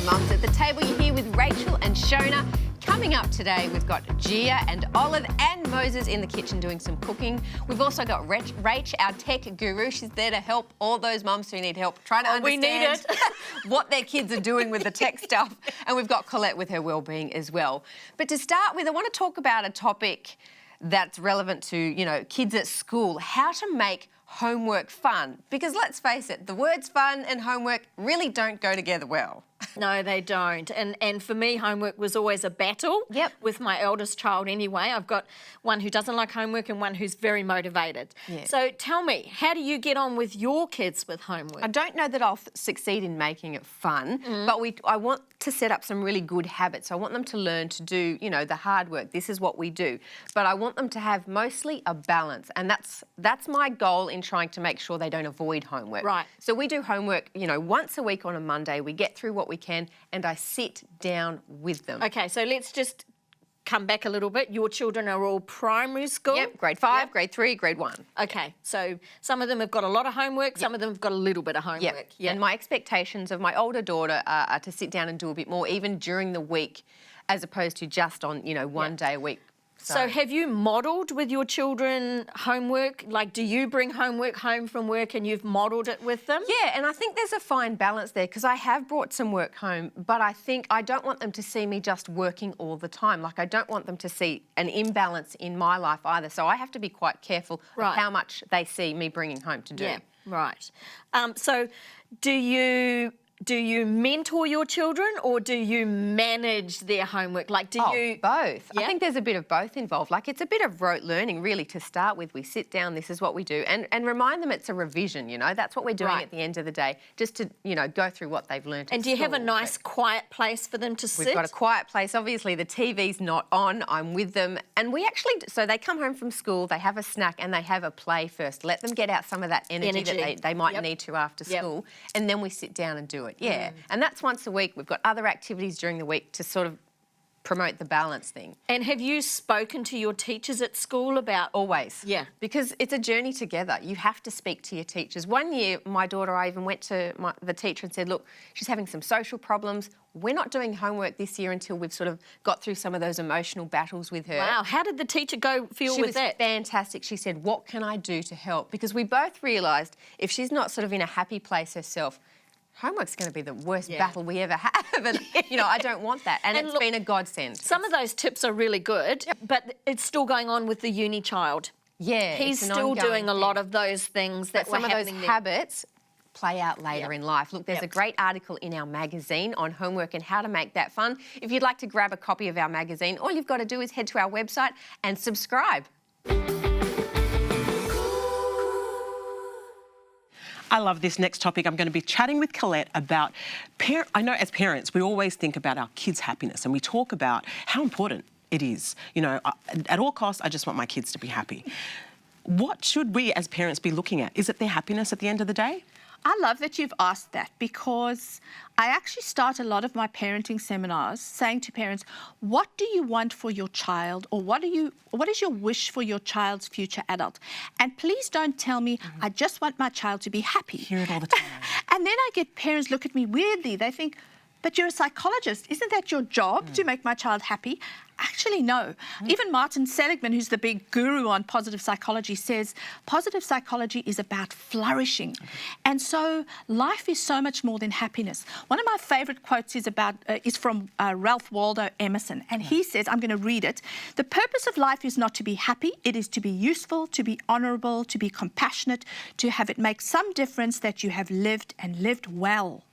Mums at the Table. You're here with Rachel and Shona. Coming up today, we've got Gia and Olive and Moses in the kitchen doing some cooking. We've also got Rach, our tech guru. She's there to help all those mums who need help trying to understand what their kids are doing with the tech stuff. And we've got Colette with her wellbeing as well. But to start with, I want to talk about a topic that's relevant to, you know, kids at school, how to make homework fun. Because let's face it, the words fun and homework really don't go together well. No, they don't. And for me, homework was always a battle with my eldest child anyway. I've got one who doesn't like homework and one who's very motivated. Yeah. So tell me, how do you get on with your kids with homework? I don't know that I'll succeed in making it fun, but I want to set up some really good habits. I want them to learn to do, you know, the hard work. This is what we do. But I want them to have mostly a balance. And that's my goal in trying to make sure they don't avoid homework. Right. So we do homework, you know, once a week on a Monday. We get through what we can and I sit down with them. Okay, so let's just come back a little bit. Your children are all primary school? Yep, grade 5, grade 3, grade 1. Okay, so some of them have got a lot of homework, some of them have got a little bit of homework. Yep. And my expectations of my older daughter are to sit down and do a bit more, even during the week, as opposed to just on, you know, one day a week. So have you modelled with your children homework? Like, do you bring homework home from work and you've modelled it with them? Yeah, and I think there's a fine balance there because I have brought some work home, but I think I don't want them to see me just working all the time. Like, I don't want them to see an imbalance in my life either. So I have to be quite careful of how much they see me bringing home to do. Yeah, right. So do you mentor your children or do you manage their homework? Like, do you... both. Yeah? I think there's a bit of both involved. Like, it's a bit of rote learning, really, to start with. We sit down, this is what we do, and remind them it's a revision, you know. That's what we're doing at the end of the day, just to, you know, go through what they've learned at And do you have a nice, quiet place for them to sit? We've got a quiet place. Obviously, the TV's not on. I'm with them. And we actually... So they come home from school, they have a snack, and they have a play first. Let them get out some of that energy. That they might need to after school. And then we sit down and do it. Yeah. And that's once a week. We've got other activities during the week to sort of promote the balance thing. And have you spoken to your teachers at school about... Always. Yeah. Because it's a journey together. You have to speak to your teachers. One year, my daughter, I even went to the teacher and said, look, she's having some social problems. We're not doing homework this year until we've sort of got through some of those emotional battles with her. Wow. How did the teacher feel with that? She was fantastic. She said, what can I do to help? Because we both realised if she's not sort of in a happy place herself, homework's going to be the worst battle we ever have. And, you know, I don't want that. And it's been a godsend. Some of those tips are really good, but it's still going on with the uni child. Yeah. He's still doing a lot of those things that were happening there. Some of those habits play out later in life. Look, there's a great article in our magazine on homework and how to make that fun. If you'd like to grab a copy of our magazine, all you've got to do is head to our website and subscribe. I love this next topic. I'm going to be chatting with Colette about... I know as parents, we always think about our kids' happiness and we talk about how important it is. You know, at all costs, I just want my kids to be happy. What should we as parents be looking at? Is it their happiness at the end of the day? I love that you've asked that because I actually start a lot of my parenting seminars saying to parents, what do you want for your child or what is your wish for your child's future adult? And please don't tell me, I just want my child to be happy. I hear it all the time. And then I get parents look at me weirdly. They think, but you're a psychologist. Isn't that your job to make my child happy? Actually, no. Even Martin Seligman, who's the big guru on positive psychology, says positive psychology is about flourishing. And so life is so much more than happiness. One of my favourite quotes is from Ralph Waldo Emerson. And he says, I'm going to read it, the purpose of life is not to be happy. It is to be useful, to be honourable, to be compassionate, to have it make some difference that you have lived and lived well.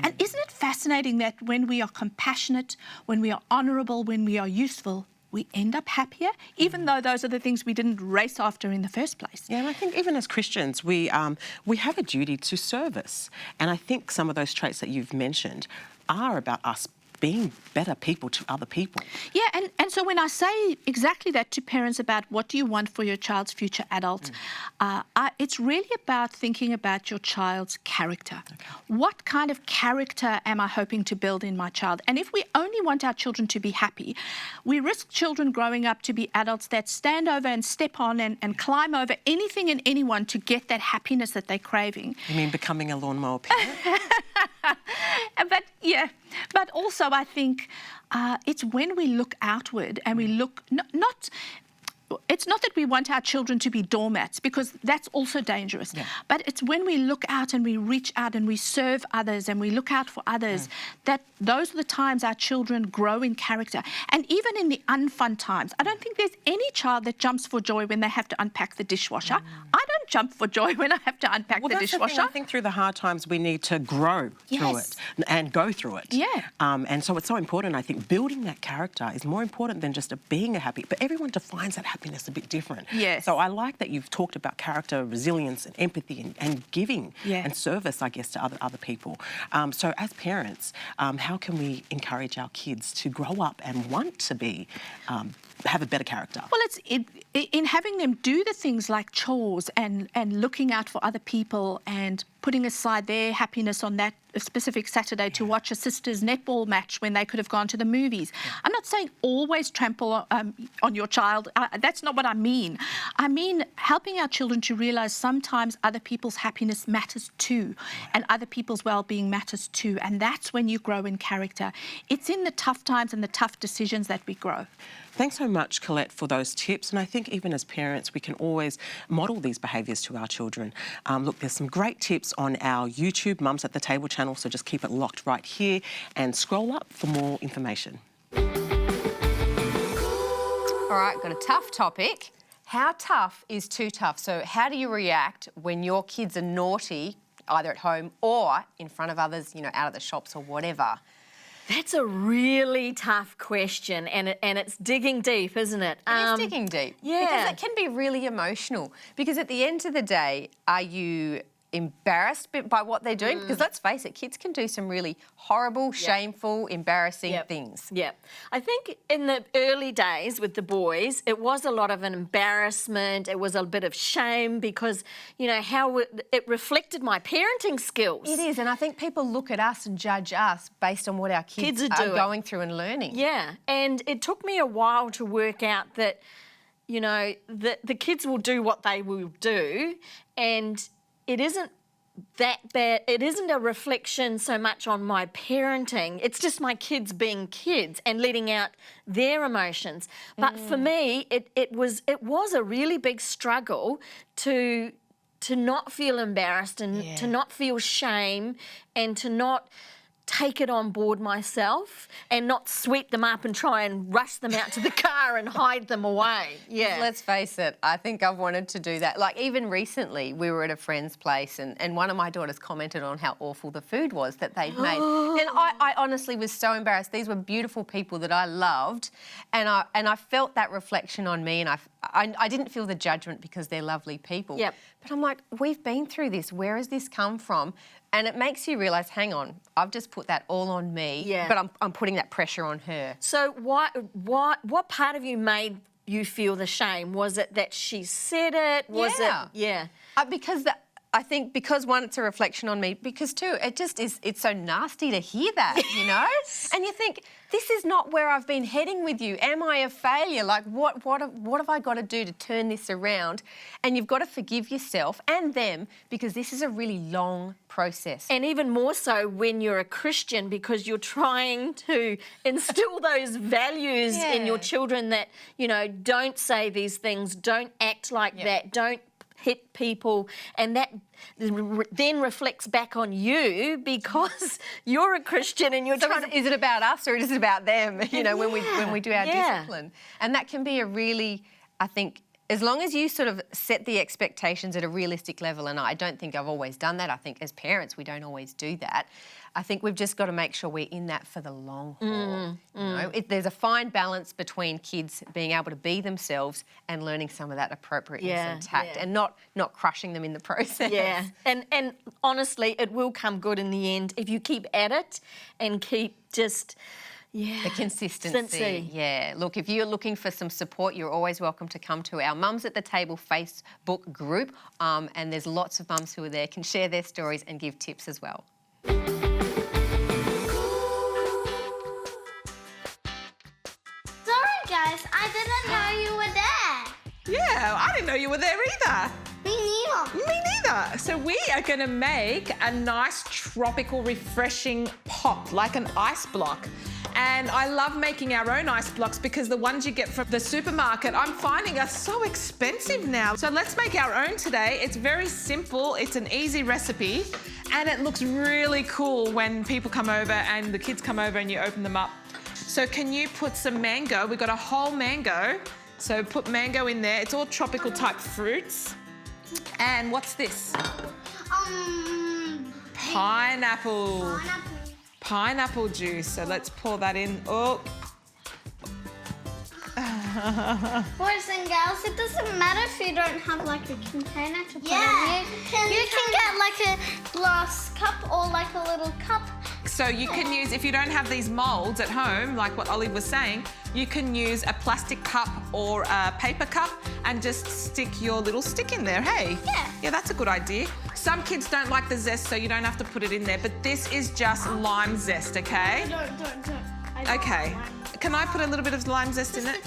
And isn't it fascinating that when we are compassionate, when we are honourable, when we are useful, we end up happier, even though those are the things we didn't race after in the first place. Yeah, and I think even as Christians, we have a duty to service. And I think some of those traits that you've mentioned are about us being better people to other people. Yeah, and so when I say exactly that to parents about what do you want for your child's future adult, it's really about thinking about your child's character. Okay. What kind of character am I hoping to build in my child? And if we only want our children to be happy, we risk children growing up to be adults that stand over and step on and climb over anything and anyone to get that happiness that they're craving. You mean becoming a lawnmower parent? But also I think it's when we look outward and we look not. It's not that we want our children to be doormats, because that's also dangerous. Yeah. But it's when we look out and we reach out and we serve others and we look out for others, that those are the times our children grow in character. And even in the unfun times, I don't think there's any child that jumps for joy when they have to unpack the dishwasher. I don't jump for joy when I have to unpack the dishwasher. The thing, I think through the hard times we need to grow through it and go through it. Yeah. And so it's so important. I think building that character is more important than just being a happy. But everyone defines that happiness a bit different. Yes. So I like that you've talked about character, resilience, and empathy, and giving and service, I guess, to other people. So as parents, how can we encourage our kids to grow up and want to be have a better character? Well, it's in having them do the things like chores and looking out for other people and putting aside their happiness on that specific Saturday to watch a sister's netball match when they could have gone to the movies. I'm not saying always trample on your child. That's not what I mean. I mean helping our children to realise sometimes other people's happiness matters too, and other people's well-being matters too, and that's when you grow in character. It's in the tough times and the tough decisions that we grow. Thanks so much, Colette, for those tips. And I think even as parents, we can always model these behaviours to our children. Look, there's some great tips on our YouTube Mums at the Table channel, so just keep it locked right here and scroll up for more information. All right, got a tough topic. How tough is too tough? So how do you react when your kids are naughty, either at home or in front of others, you know, out at the shops or whatever? That's a really tough question, and it's digging deep, isn't it? It is digging deep. Yeah. Because it can be really emotional. Because at the end of the day, are you embarrassed by what they're doing? Because let's face it, kids can do some really horrible, shameful, embarrassing things. Yeah. I think in the early days with the boys, it was a lot of an embarrassment. It was a bit of shame because, you know, how it reflected my parenting skills. It is, and I think people look at us and judge us based on what our kids are going through and learning. Yeah, and it took me a while to work out that, you know, the kids will do what they will do, and it isn't that bad. It isn't a reflection so much on my parenting. It's just my kids being kids and letting out their emotions. But for me, it was a really big struggle to not feel embarrassed and to not feel shame and to not take it on board myself and not sweep them up and try and rush them out to the car and hide them away. Yeah. Let's face it, I think I've wanted to do that. Like even recently, we were at a friend's place and one of my daughters commented on how awful the food was that they'd made. And I honestly was so embarrassed. These were beautiful people that I loved, and I felt that reflection on me, and I didn't feel the judgment because they're lovely people. Yep. But I'm like, we've been through this. Where has this come from? And it makes you realise, hang on, I've just put that all on me, but I'm putting that pressure on her. So what part of you made you feel the shame? Was it that she said it? Was it? Yeah. I think because one, it's a reflection on me, because two, it just is, it's so nasty to hear that, you know? And you think, this is not where I've been heading with you. Am I a failure? Like, what have I got to do to turn this around? And you've got to forgive yourself and them, because this is a really long process. And even more so when you're a Christian, because you're trying to instill those values in your children that, you know, don't say these things, don't act like that, don't hit people, and that then reflects back on you because you're a Christian and you're trying to... Is it about us or is it about them, you know, when we do our discipline? And that can be a really, I think, as long as you sort of set the expectations at a realistic level, and I don't think I've always done that. I think as parents we don't always do that. I think we've just got to make sure we're in that for the long haul. You know, there's a fine balance between kids being able to be themselves and learning some of that appropriateness and tact, and not crushing them in the process. Yeah, and honestly, it will come good in the end if you keep at it and keep just... The consistency. Yeah. Look, if you're looking for some support, you're always welcome to come to our Mums at the Table Facebook group. And there's lots of mums who are there, can share their stories and give tips as well. Sorry, guys, I didn't know you were there. Yeah, I didn't know you were there either. Me neither. Me neither. Fiona. So we are going to make a nice tropical refreshing pop, like an ice block. And I love making our own ice blocks because the ones you get from the supermarket, I'm finding are so expensive now. So let's make our own today. It's very simple. It's an easy recipe and it looks really cool when people come over and the kids come over and you open them up. So can you put some mango? We've got a whole mango. So put mango in there. It's all tropical type fruits. And what's this? Pineapple. Pineapple juice. So let's pour that in. Oh. Boys and girls, it doesn't matter if you don't have like a container to put in. You can get like a glass cup or like a little cup. So you can use, if you don't have these moulds at home, like what Olive was saying, you can use a plastic cup or a paper cup and just stick your little stick in there, hey? Yeah. Yeah, that's a good idea. Some kids don't like the zest, so you don't have to put it in there, but this is just lime zest, okay? Don't. Okay. Can I put a little bit of lime zest in it?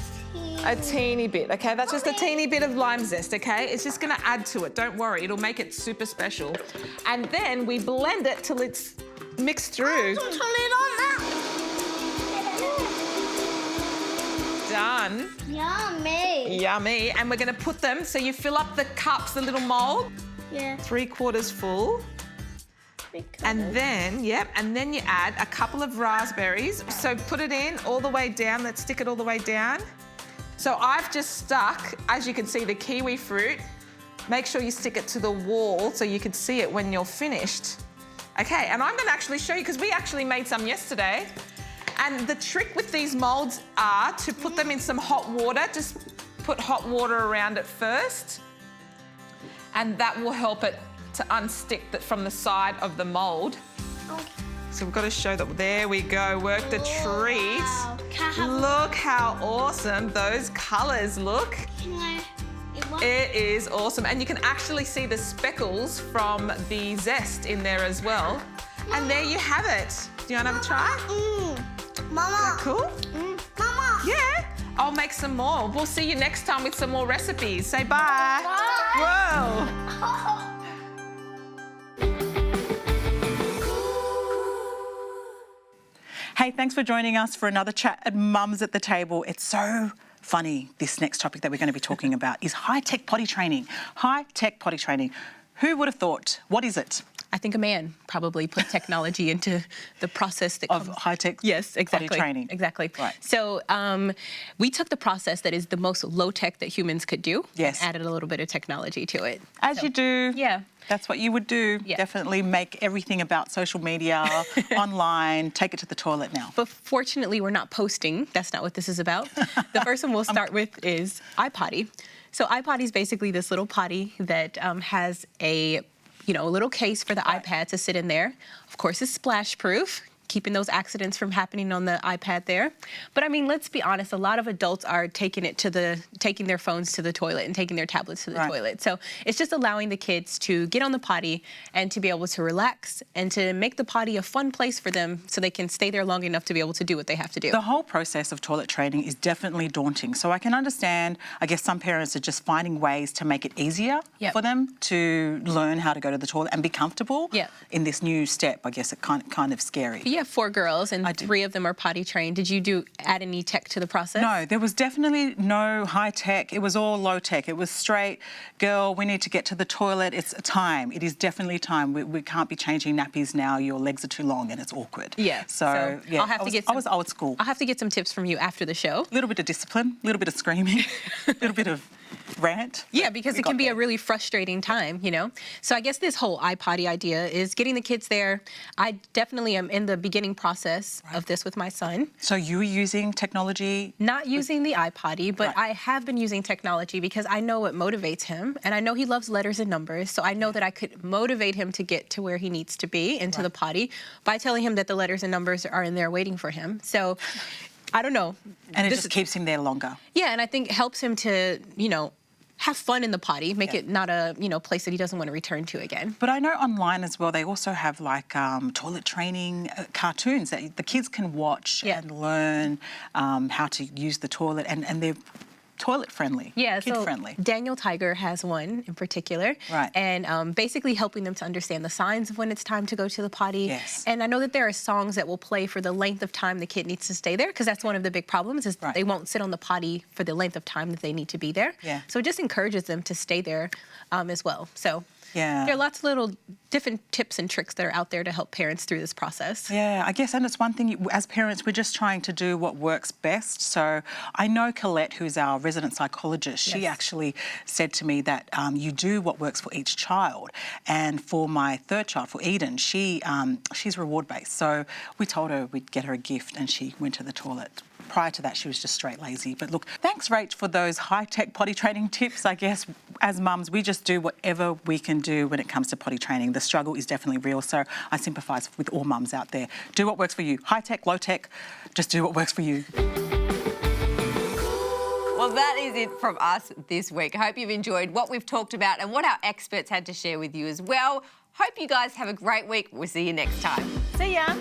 A teeny bit, okay? That's just a teeny bit of lime zest, okay? It's just gonna add to it, don't worry. It'll make it super special. And then we blend it till it's mixed through. Turn it on now. Done. Yummy. Yummy. And we're gonna put them, so you fill up the cups, the little mould. Yeah. 3/4 full. And then, and then you add a couple of raspberries. So put it in all the way down. Let's stick it all the way down. So I've just stuck, as you can see, the kiwi fruit. Make sure you stick it to the wall so you can see it when you're finished. Okay, and I'm gonna actually show you, because we actually made some yesterday. And the trick with these moulds are to put them in some hot water. Just put hot water around it first. And that will help it to unstick from the side of the mould. So we've got to show that. There we go. Work the treat. Wow. Look how awesome those colours look. It is awesome. And you can actually see the speckles from the zest in there as well. And there you have it. Do you want to have a try? Mama. Cool? Mama. Yeah. I'll make some more. We'll see you next time with some more recipes. Say bye. Bye. Whoa. Hey, thanks for joining us for another chat at Mums at the Table. It's so funny. This next topic that we're going to be talking about is high-tech potty training. High-tech potty training. Who would have thought? What is it? I think a man probably put technology into the process that of high-tech yes, exactly, potty training. Exactly. Right. So we took the process that is the most low-tech that humans could do yes. and added a little bit of technology to it. As you do. Yeah. That's what you would do. Yeah. Definitely make everything about social media, online, take it to the toilet now. But fortunately, we're not posting. That's not what this is about. The first one we'll start with is iPotty. So iPotty is basically this little potty that has a little case for the iPad to sit in there. Of course, it's splash proof, keeping those accidents from happening on the iPad there. But I mean, let's be honest, a lot of adults are taking their phones to the toilet and taking their tablets to the toilet. So it's just allowing the kids to get on the potty and to be able to relax and to make the potty a fun place for them so they can stay there long enough to be able to do what they have to do. The whole process of toilet training is definitely daunting. So I can understand, I guess some parents are just finding ways to make it easier for them to learn how to go to the toilet and be comfortable in this new step. I guess it's kind of scary. But you have 4 girls and 3 of them are potty trained. Did you add any tech to the process? No, there was definitely no high tech. It was all low tech. It was straight, girl, we need to get to the toilet. It's time. It is definitely time. We can't be changing nappies now. Your legs are too long and it's awkward. Yeah. So yeah, I'll have to get some, I was old school. I'll have to get some tips from you after the show. A little bit of discipline, a little bit of screaming, a little bit of rant. Yeah, because it can be a really frustrating time, So I guess this whole iPotty idea is getting the kids there. I definitely am in the beginning process of this with my son. So you're using technology? Not using the iPotty, but I have been using technology because I know it motivates him, and I know he loves letters and numbers, so I know that I could motivate him to get to where he needs to be, into the potty, by telling him that the letters and numbers are in there waiting for him. So I don't know. And it just keeps him there longer. Yeah, and I think it helps him to, have fun in the potty, make it not a, place that he doesn't want to return to again. But I know online as well, they also have like toilet training cartoons that the kids can watch and learn how to use the toilet, and they're toilet-friendly, kid-friendly. So Daniel Tiger has one in particular. Right. And basically helping them to understand the signs of when it's time to go to the potty. Yes. And I know that there are songs that will play for the length of time the kid needs to stay there, because that's one of the big problems is they won't sit on the potty for the length of time that they need to be there. Yeah. So it just encourages them to stay there as well. So yeah. there are lots of little different tips and tricks that are out there to help parents through this process. Yeah, I guess, and it's one thing, as parents, we're just trying to do what works best. So I know Colette, who's our resident psychologist, she actually said to me that you do what works for each child. And for my third child, for Eden, she's reward-based. So we told her we'd get her a gift and she went to the toilet. Prior to that, she was just straight lazy. But look, thanks, Rach, for those high-tech potty training tips. I guess as mums, we just do whatever we can do when it comes to potty training. The struggle is definitely real, so I sympathise with all mums out there. Do what works for you. High-tech, low-tech, just do what works for you. Well, that is it from us this week. I hope you've enjoyed what we've talked about and what our experts had to share with you as well. Hope you guys have a great week. We'll see you next time. See ya.